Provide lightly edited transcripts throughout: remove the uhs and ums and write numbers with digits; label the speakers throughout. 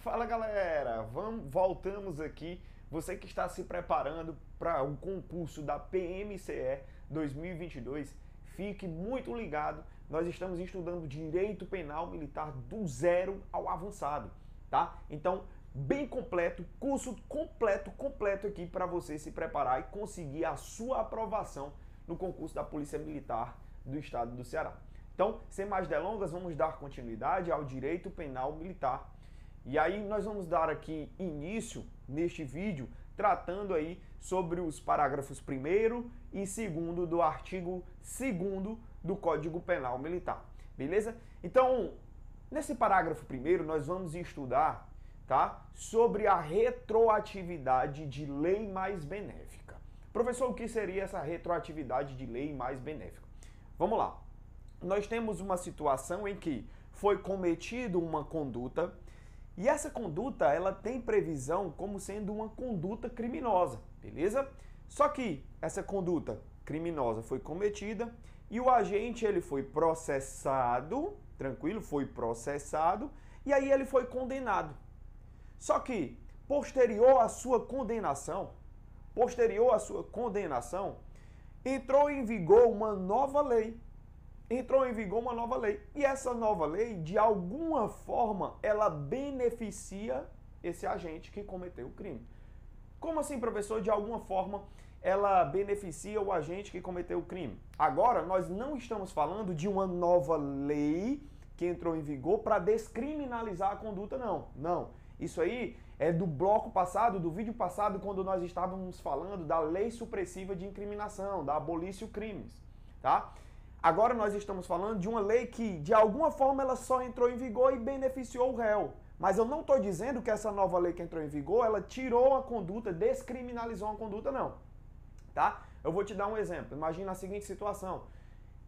Speaker 1: Fala galera, voltamos aqui. Você que está se preparando para o concurso da PMCE 2022, fique muito ligado. Nós estamos estudando Direito Penal Militar do zero ao avançado, tá? Então, bem completo, curso completo aqui para você se preparar e conseguir a sua aprovação no concurso da Polícia Militar do Estado do Ceará. Então, sem mais delongas, vamos dar continuidade ao Direito Penal Militar. E aí nós vamos dar aqui início neste vídeo tratando aí sobre os parágrafos 1º e 2º do artigo 2º do Código Penal Militar, beleza? Então, nesse parágrafo 1º nós vamos estudar, tá, sobre a retroatividade de lei mais benéfica. Professor, o que seria essa retroatividade de lei mais benéfica? Vamos lá. Nós temos uma situação em que foi cometida uma conduta e essa conduta, ela tem previsão como sendo uma conduta criminosa, beleza? Só que essa conduta criminosa foi cometida e o agente ele foi processado, tranquilo, foi processado e aí ele foi condenado. Só que posterior à sua condenação, entrou em vigor uma nova lei. E essa nova lei, de alguma forma, ela beneficia esse agente que cometeu o crime. Como assim, professor? De alguma forma, ela beneficia o agente que cometeu o crime. Agora, nós não estamos falando de uma nova lei que entrou em vigor para descriminalizar a conduta, não. Não. Isso aí é do bloco passado, do vídeo passado, quando nós estávamos falando da lei supressiva de incriminação, da abolição crimes, tá? Agora nós estamos falando de uma lei que, de alguma forma, ela só entrou em vigor e beneficiou o réu. Mas eu não estou dizendo que essa nova lei que entrou em vigor, ela tirou a conduta, descriminalizou a conduta, não. Tá? Eu vou te dar um exemplo. Imagina a seguinte situação.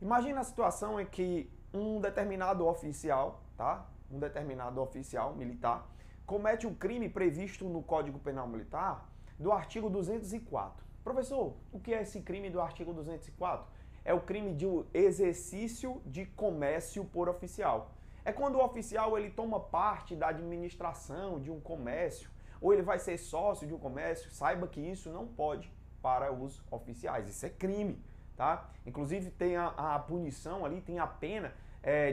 Speaker 1: Imagina a situação em que um determinado oficial, tá? Um determinado oficial militar, comete um crime previsto no Código Penal Militar do artigo 204. Professor, o que é esse crime do artigo 204? É o crime de exercício de comércio por oficial. É quando o oficial ele toma parte da administração de um comércio, ou ele vai ser sócio de um comércio. Saiba que isso não pode para os oficiais, isso é crime, tá? Inclusive tem a punição ali, tem a pena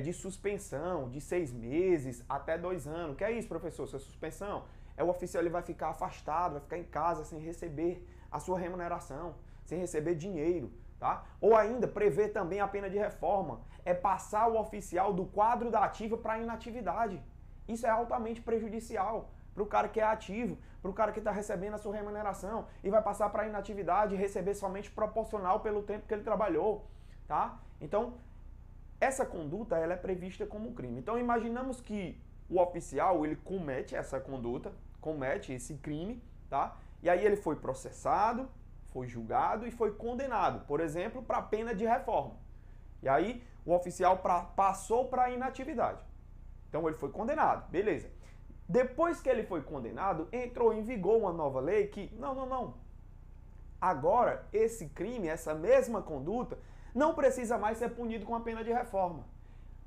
Speaker 1: de suspensão de 6 meses até 2 anos. Que é isso, professor? Essa suspensão é o oficial, ele vai ficar afastado, vai ficar em casa sem receber a sua remuneração, sem receber dinheiro. Tá? Ou ainda, prevê também a pena de reforma, é passar o oficial do quadro da ativa para a inatividade. Isso é altamente prejudicial para o cara que é ativo, para o cara que está recebendo a sua remuneração e vai passar para a inatividade e receber somente proporcional pelo tempo que ele trabalhou. Tá? Então, essa conduta ela é prevista como crime. Então, imaginamos que o oficial ele comete essa conduta, comete esse crime, tá? E aí ele foi processado, foi julgado e foi condenado, por exemplo, para pena de reforma. E aí o oficial passou para a inatividade. Então ele foi condenado, beleza. Depois que ele foi condenado, entrou em vigor uma nova lei que, não. Agora, esse crime, essa mesma conduta, não precisa mais ser punido com a pena de reforma.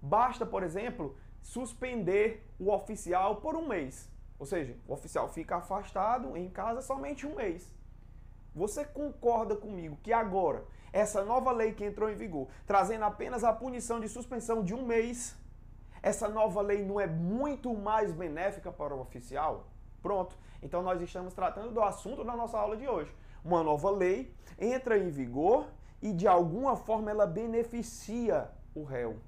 Speaker 1: Basta, por exemplo, suspender o oficial por 1 mês. Ou seja, o oficial fica afastado em casa somente 1 mês. Você concorda comigo que agora, essa nova lei que entrou em vigor, trazendo apenas a punição de suspensão de 1 mês, essa nova lei não é muito mais benéfica para o oficial? Pronto. Então nós estamos tratando do assunto da nossa aula de hoje. Uma nova lei entra em vigor e de alguma forma ela beneficia o réu.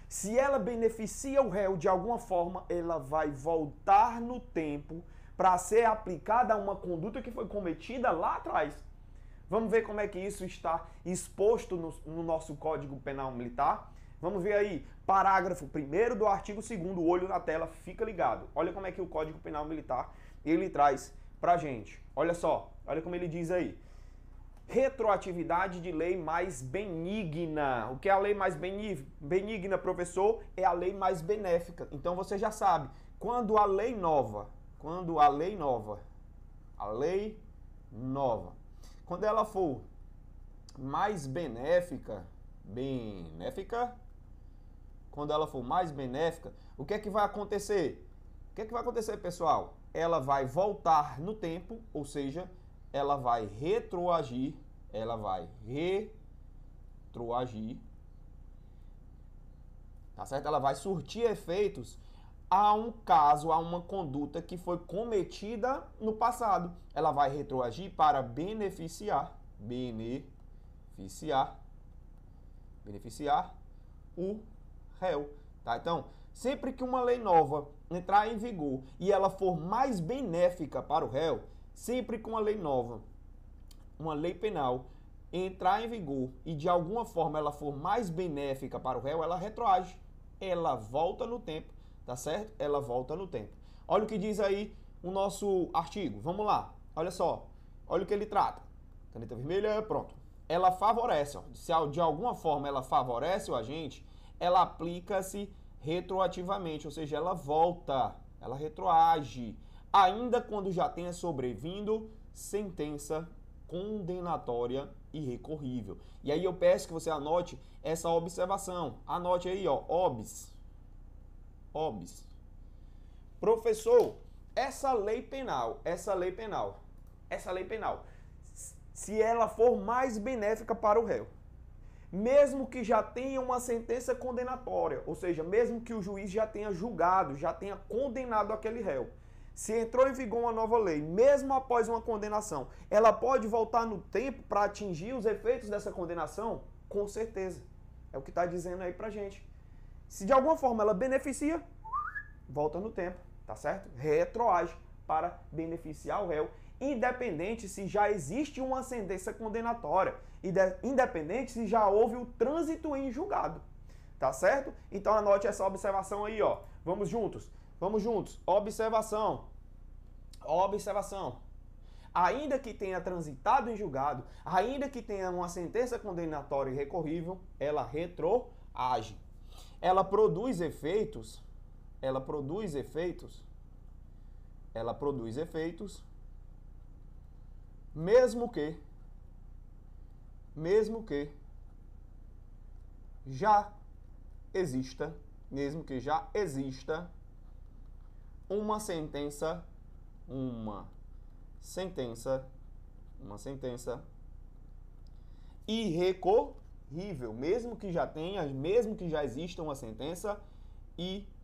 Speaker 1: Se ela beneficia o réu de alguma forma, ela vai voltar no tempo para ser aplicada a uma conduta que foi cometida lá atrás. Vamos ver como é que isso está exposto no nosso Código Penal Militar? Vamos ver aí, parágrafo 1º do artigo 2º, olho na tela, fica ligado. Olha como é que o Código Penal Militar, ele traz pra gente. Olha só, olha como ele diz aí. Retroatividade de lei mais benigna. O que é a lei mais benigna, professor? É a lei mais benéfica. Então você já sabe, quando a lei nova, quando ela for mais benéfica, quando ela for mais benéfica, o que é que vai acontecer? que vai acontecer, pessoal? Ela vai voltar no tempo, ou seja, ela vai retroagir, tá certo? Ela vai surtir efeitos a um caso, a uma conduta que foi cometida no passado. Ela vai retroagir para beneficiar o réu, tá? Então, sempre que uma lei nova entrar em vigor e ela for mais benéfica para o réu, sempre que uma lei nova, uma lei penal, entrar em vigor e de alguma forma ela for mais benéfica para o réu, ela retroage, ela volta no tempo, tá certo? Ela volta no tempo. Olha o que diz aí o nosso artigo. Vamos lá. Olha só. Olha o que ele trata. Caneta vermelha, pronto. Ela favorece, ó. Se de alguma forma ela favorece o agente, ela aplica-se retroativamente, ou seja, ela volta, ela retroage, ainda quando já tenha sobrevindo sentença condenatória irrecorrível. E aí eu peço que você anote essa observação. Anote aí, ó, obs. Professor, essa lei penal, se ela for mais benéfica para o réu, mesmo que já tenha uma sentença condenatória, ou seja, mesmo que o juiz já tenha julgado, já tenha condenado aquele réu, se entrou em vigor uma nova lei, mesmo após uma condenação, ela pode voltar no tempo para atingir os efeitos dessa condenação? Com certeza. É o que está dizendo aí pra gente. Se de alguma forma ela beneficia, volta no tempo, tá certo? Retroage para beneficiar o réu, independente se já existe uma sentença condenatória, independente se já houve o trânsito em julgado, tá certo? Então anote essa observação aí, ó. Vamos juntos. Observação. Ainda que tenha transitado em julgado, ainda que tenha uma sentença condenatória irrecorrível, ela retroage. Ela produz efeitos, mesmo que já exista uma sentença irrecorrível, mesmo que já exista uma sentença irrecorrível.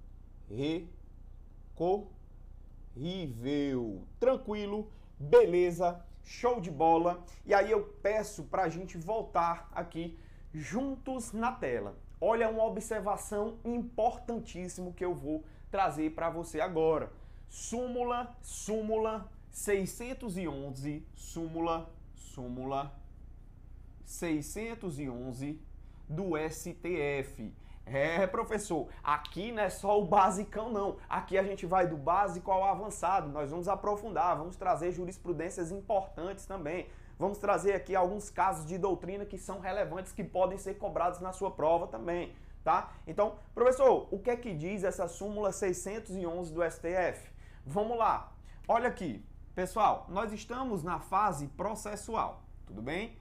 Speaker 1: Tranquilo, beleza, show de bola. E aí eu peço pra gente voltar aqui juntos na tela. Olha uma observação importantíssima que eu vou trazer para você agora. Súmula 611, súmula 611 do STF. É, professor, aqui não é só o basicão, não. Aqui a gente vai do básico ao avançado. Nós vamos aprofundar, vamos trazer jurisprudências importantes também. Vamos trazer aqui alguns casos de doutrina que são relevantes, que podem ser cobrados na sua prova também, tá? Então, professor, o que é que diz essa súmula 611 do STF? Vamos lá. Olha aqui, pessoal, nós estamos na fase processual, tudo bem?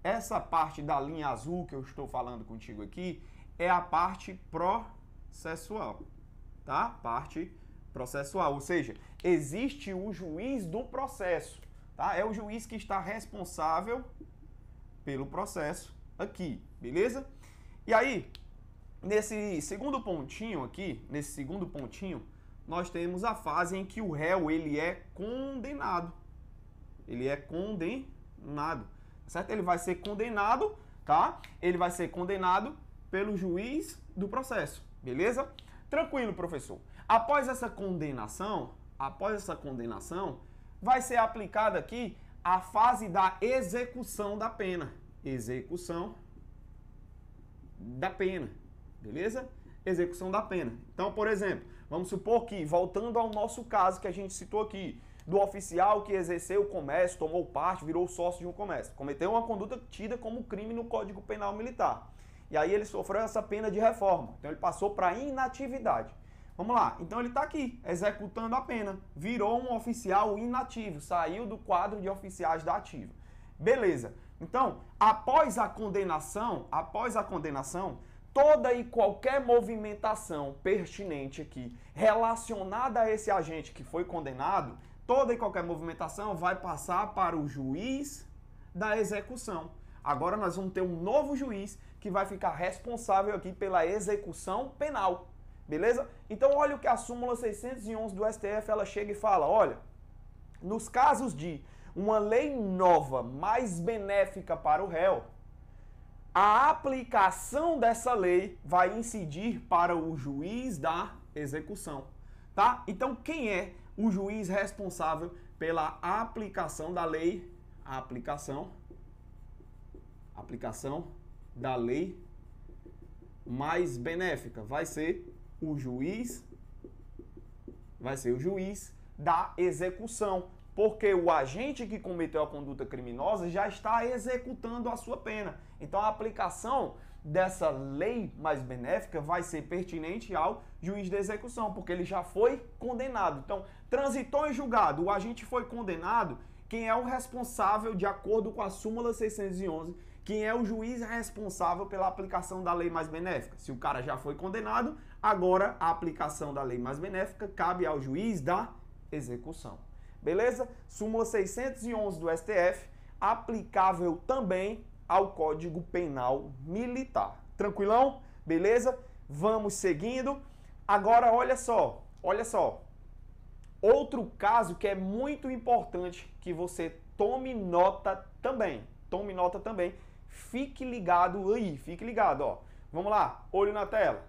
Speaker 1: Essa parte da linha azul que eu estou falando contigo aqui é a parte processual, tá? Parte processual, ou seja, existe o juiz do processo, tá? É o juiz que está responsável pelo processo aqui, beleza? E aí, nesse segundo pontinho aqui, nós temos a fase em que o réu, ele é condenado. Certo? Ele vai ser condenado, tá? Ele vai ser condenado pelo juiz do processo, beleza? Tranquilo, professor. Após essa condenação, vai ser aplicada aqui a fase da execução da pena. Beleza? Execução da pena. Então, por exemplo, vamos supor que, voltando ao nosso caso que a gente citou aqui, do oficial que exerceu o comércio, tomou parte, virou sócio de um comércio, cometeu uma conduta tida como crime no Código Penal Militar. E aí ele sofreu essa pena de reforma. Então ele passou para inatividade. Vamos lá. Então ele está aqui, executando a pena. Virou um oficial inativo. Saiu do quadro de oficiais da ativa. Beleza. Então, após a condenação, toda e qualquer movimentação pertinente aqui relacionada a esse agente que foi condenado, toda e qualquer movimentação vai passar para o juiz da execução. Agora nós vamos ter um novo juiz que vai ficar responsável aqui pela execução penal, beleza? Então olha o que a súmula 611 do STF ela chega e fala, olha, nos casos de uma lei nova mais benéfica para o réu, a aplicação dessa lei vai incidir para o juiz da execução, tá? Então quem é o juiz responsável pela aplicação da lei? A aplicação da lei mais benéfica vai ser o juiz da execução, porque o agente que cometeu a conduta criminosa já está executando a sua pena. Então a aplicação dessa lei mais benéfica vai ser pertinente ao juiz da execução, porque ele já foi condenado. Então, transitou em julgado, o agente foi condenado, quem é o responsável, de acordo com a súmula 611, quem é o juiz responsável pela aplicação da lei mais benéfica? Se o cara já foi condenado, agora a aplicação da lei mais benéfica cabe ao juiz da execução. Beleza? Súmula 611 do STF, aplicável também ao Código Penal Militar. Tranquilão? Beleza? Vamos seguindo. Agora, olha só. Outro caso que é muito importante que você tome nota também. Fique ligado aí, fique ligado, ó. Vamos lá, olho na tela.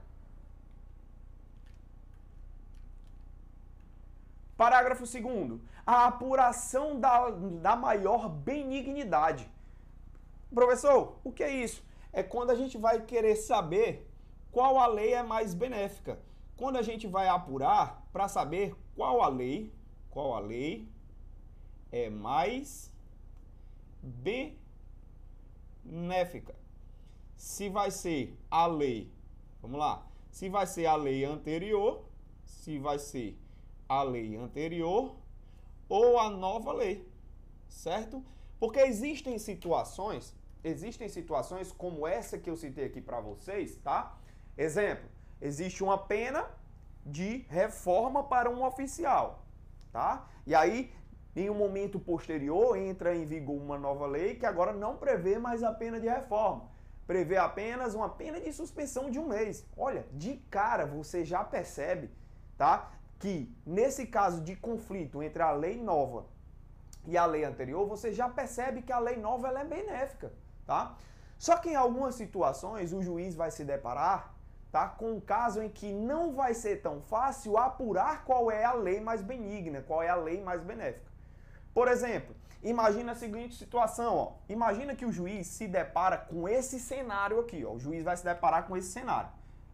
Speaker 1: Parágrafo 2º. A apuração da maior benignidade. Professor, o que é isso? É quando a gente vai querer saber qual a lei é mais benéfica. Quando a gente vai apurar para saber qual a lei é mais benéfica. Se vai ser a lei, vamos lá, se vai ser a lei anterior, ou a nova lei, certo? Porque existem situações como essa que eu citei aqui para vocês, tá? Exemplo, existe uma pena de reforma para um oficial, tá? E aí, em um momento posterior, entra em vigor uma nova lei que agora não prevê mais a pena de reforma. Prevê apenas uma pena de suspensão de 1 mês. Olha, de cara você já percebe, tá? Que nesse caso de conflito entre a lei nova e a lei anterior, você já percebe que a lei nova ela é benéfica, tá? Só que em algumas situações o juiz vai se deparar, tá, com um caso em que não vai ser tão fácil apurar qual é a lei mais benigna, qual é a lei mais benéfica. Por exemplo, imagina a seguinte situação, ó. Imagina que o juiz se depara com esse cenário aqui, ó. O juiz vai se deparar com esse cenário.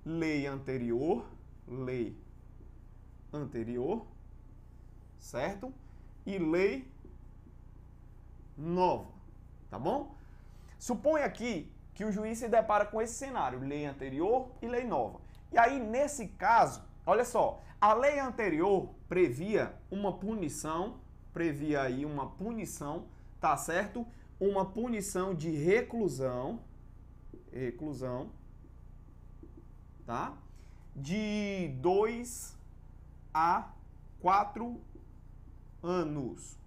Speaker 1: Lei anterior, certo? E lei nova, tá bom? Suponha aqui que o juiz se depara com esse cenário, lei anterior e lei nova. E aí, nesse caso, olha só, a lei anterior previa aí uma punição, tá certo? Uma punição de reclusão, tá? De 2 a 4 anos.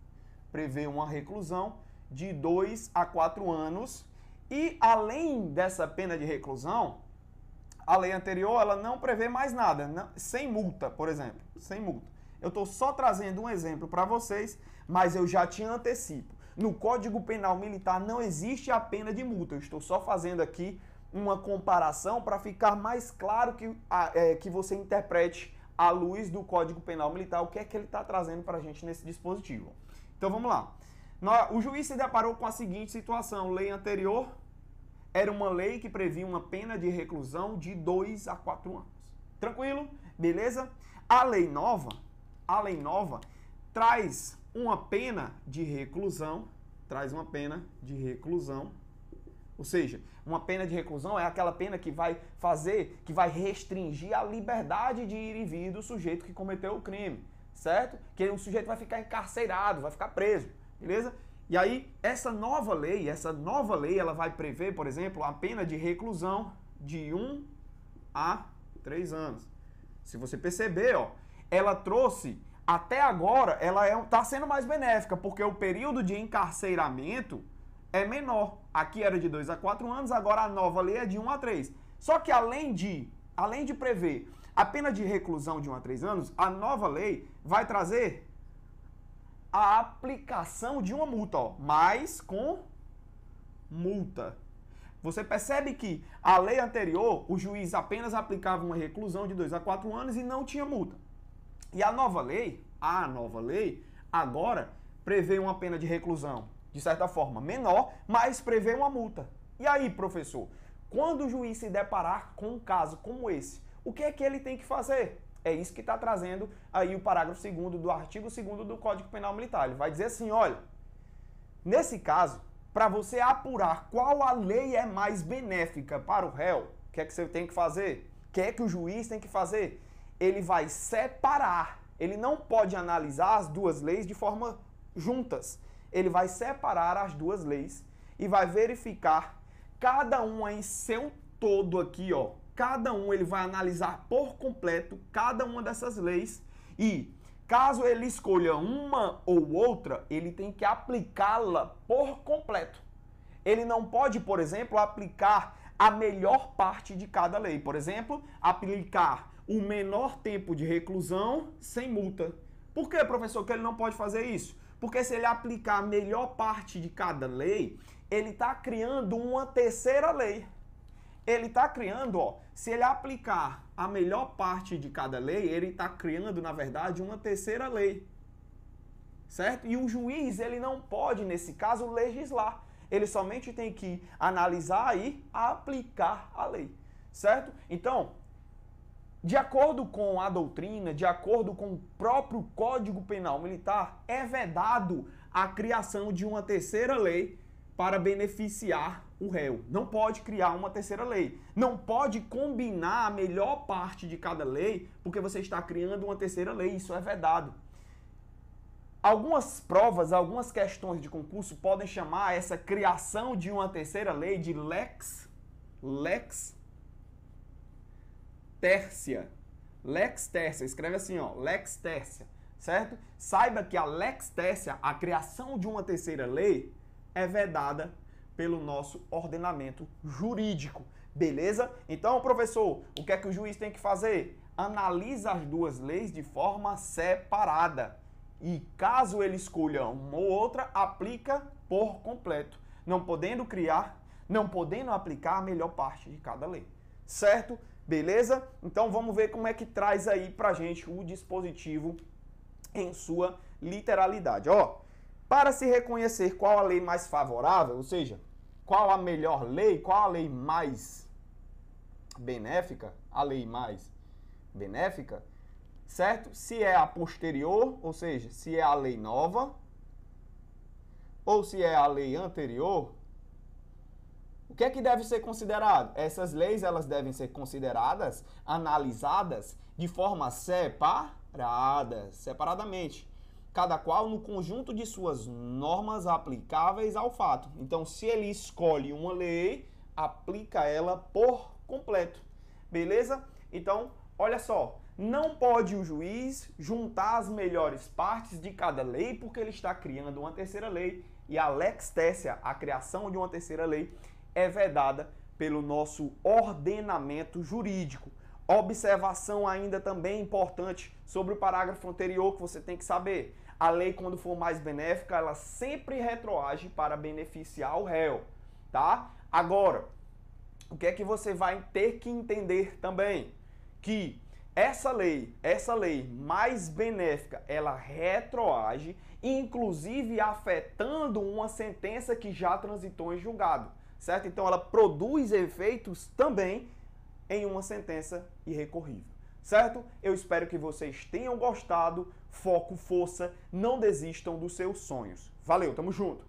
Speaker 1: Prevê uma reclusão de 2 a 4 anos. E além dessa pena de reclusão, a lei anterior ela não prevê mais nada, sem multa, por exemplo, sem multa. Eu estou só trazendo um exemplo para vocês, mas eu já te antecipo. No Código Penal Militar não existe a pena de multa. Eu estou só fazendo aqui uma comparação para ficar mais claro que você interprete à luz do Código Penal Militar o que é que ele está trazendo para a gente nesse dispositivo. Então vamos lá. O juiz se deparou com a seguinte situação. Lei anterior era uma lei que previa uma pena de reclusão de 2 a 4 anos. Tranquilo? Beleza? A lei nova traz uma pena de reclusão, ou seja, uma pena de reclusão é aquela pena que vai restringir a liberdade de ir e vir do sujeito que cometeu o crime, certo? Que o sujeito vai ficar encarcerado, vai ficar preso, beleza? E aí, essa nova lei, ela vai prever, por exemplo, a pena de reclusão de 1 a 3 anos. Se você perceber, ó, ela trouxe, até agora, ela está sendo mais benéfica, porque o período de encarceramento é menor. Aqui era de 2 a 4 anos, agora a nova lei é de 1 a 3. Só que além de prever a pena de reclusão de 1 a 3 anos, a nova lei vai trazer a aplicação de uma multa, ó, mas com multa. Você percebe que a lei anterior, o juiz apenas aplicava uma reclusão de 2 a 4 anos e não tinha multa. E a nova lei, agora prevê uma pena de reclusão, de certa forma, menor, mas prevê uma multa. E aí, professor, quando o juiz se deparar com um caso como esse, o que é que ele tem que fazer? É isso que está trazendo aí o parágrafo 2º do artigo 2º do Código Penal Militar. Ele vai dizer assim, olha, nesse caso, para você apurar qual a lei é mais benéfica para o réu, o que é que você tem que fazer? O que é que o juiz tem que fazer? Ele vai separar. Ele não pode analisar as duas leis de forma juntas. Ele vai separar as duas leis e vai verificar cada uma em seu todo aqui, ó. Cada um ele vai analisar por completo cada uma dessas leis e caso ele escolha uma ou outra, ele tem que aplicá-la por completo. Ele não pode, por exemplo, aplicar a melhor parte de cada lei. Por exemplo, aplicar o menor tempo de reclusão sem multa. Por que, professor, que ele não pode fazer isso? Porque se ele aplicar a melhor parte de cada lei, ele está criando uma terceira lei. Ele está criando, ó, se ele aplicar a melhor parte de cada lei, ele está criando, na verdade, uma terceira lei. Certo? E o juiz, ele não pode, nesse caso, legislar. Ele somente tem que analisar e aplicar a lei. Certo? Então, de acordo com a doutrina, de acordo com o próprio Código Penal Militar, é vedado a criação de uma terceira lei para beneficiar o réu. Não pode criar uma terceira lei. Não pode combinar a melhor parte de cada lei, porque você está criando uma terceira lei. Isso é vedado. Algumas provas, algumas questões de concurso podem chamar essa criação de uma terceira lei de lex tercia. Lex tercia, escreve assim, ó, lex tercia, certo? Saiba que a lex tercia, a criação de uma terceira lei, é vedada pelo nosso ordenamento jurídico, beleza? Então, professor, o que é que o juiz tem que fazer? Analisa as duas leis de forma separada. E caso ele escolha uma ou outra, aplica por completo, não podendo aplicar a melhor parte de cada lei, certo? Beleza? Então vamos ver como é que traz aí pra gente o dispositivo em sua literalidade. Ó, para se reconhecer qual a lei mais favorável, ou seja, qual a melhor lei, qual a lei mais benéfica, certo? Se é a posterior, ou seja, se é a lei nova, ou se é a lei anterior, o que é que deve ser considerado? Essas leis, elas devem ser consideradas, analisadas de forma separadamente, cada qual no conjunto de suas normas aplicáveis ao fato. Então, se ele escolhe uma lei, aplica ela por completo, beleza? Então, olha só, não pode o juiz juntar as melhores partes de cada lei porque ele está criando uma terceira lei e a lex tercia, a criação de uma terceira lei, é vedada pelo nosso ordenamento jurídico. Observação ainda também importante sobre o parágrafo anterior que você tem que saber. A lei, quando for mais benéfica, ela sempre retroage para beneficiar o réu, tá? Agora, o que é que você vai ter que entender também? Que essa lei mais benéfica, ela retroage, inclusive afetando uma sentença que já transitou em julgado, certo? Então ela produz efeitos também em uma sentença irrecorrível, certo? Eu espero que vocês tenham gostado. Foco, força, não desistam dos seus sonhos. Valeu, tamo junto!